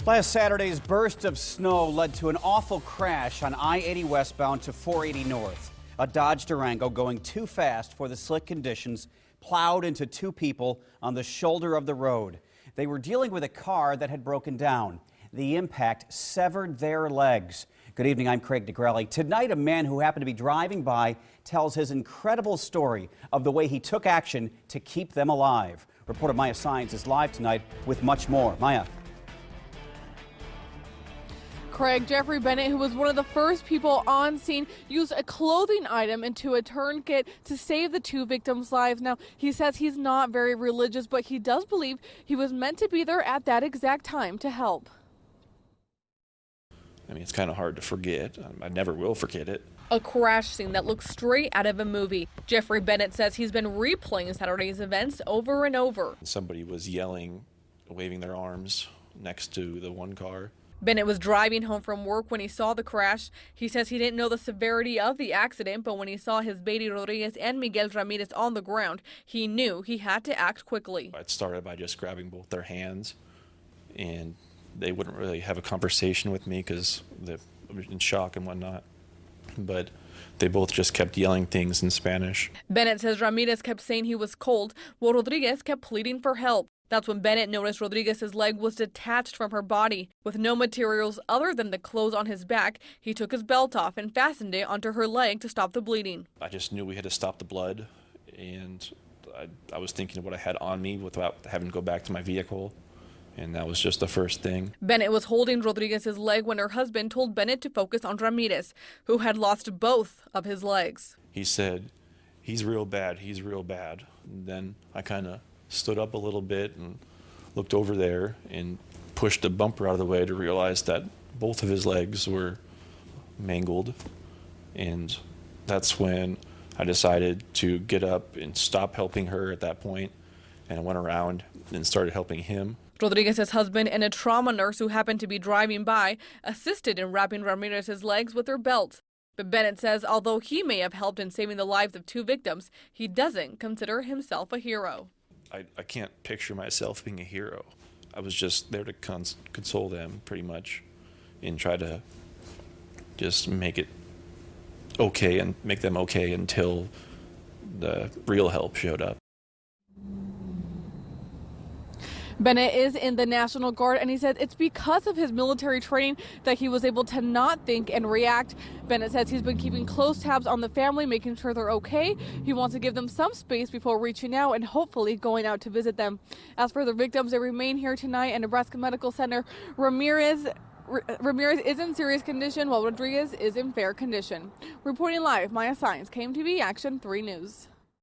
Last Saturday's burst of snow led to an awful crash on I-80 westbound to 480 north. A Dodge Durango going too fast for the slick conditions plowed into two people on the shoulder of the road. They were dealing with a car that had broken down. The impact severed their legs. Good evening, I'm Craig DeGrelli. Tonight, a man who happened to be driving by tells his incredible story of the way he took action to keep them alive. Reporter Maya Science is live tonight with much more. Maya. Craig, Jeffrey Bennett, who was one of the first people on scene, used a clothing item into a tourniquet to save the two victims' lives. Now, he says he's not very religious, but he does believe he was meant to be there at that exact time to help. I mean, it's kind of hard to forget. I never will forget it. A crash scene that looks straight out of a movie. Jeffrey Bennett says he's been replaying Saturday's events over and over. Somebody was yelling, waving their arms next to the one car. Bennett was driving home from work when he saw the crash. He says he didn't know the severity of the accident, but when he saw his Beatty Rodriguez and Miguel Ramirez on the ground, he knew he had to act quickly. It started by just grabbing both their hands, and they wouldn't really have a conversation with me because they were in shock and whatnot. But they both just kept yelling things in Spanish. Bennett says Ramirez kept saying he was cold, while Rodriguez kept pleading for help. That's when Bennett noticed Rodriguez's leg was detached from her body. With no materials other than the clothes on his back, he took his belt off and fastened it onto her leg to stop the bleeding. I just knew we had to stop the blood, and I was thinking of what I had on me without having to go back to my vehicle. And that was just the first thing. Bennett was holding Rodriguez's leg when her husband told Bennett to focus on Ramirez, who had lost both of his legs. He said, "He's real bad, he's real bad." And then I kind of stood up a little bit and looked over there and pushed a bumper out of the way to realize that both of his legs were mangled. And that's when I decided to get up and stop helping her at that point, and I went around and started helping him. Rodriguez's husband and a trauma nurse who happened to be driving by assisted in wrapping Ramirez's legs with their belts. But Bennett says although he may have helped in saving the lives of two victims, he doesn't consider himself a hero. I can't picture myself being a hero. I was just there to console them pretty much and try to just make it okay and make them okay until the real help showed up. Bennett is in the National Guard, and he said it's because of his military training that he was able to not think and react. Bennett says he's been keeping close tabs on the family, making sure they're okay. He wants to give them some space before reaching out and hopefully going out to visit them. As for the victims, they remain here tonight at Nebraska Medical Center. Ramirez is in serious condition, while Rodriguez is in fair condition. Reporting live, Maya Science, KMTV Action 3 News.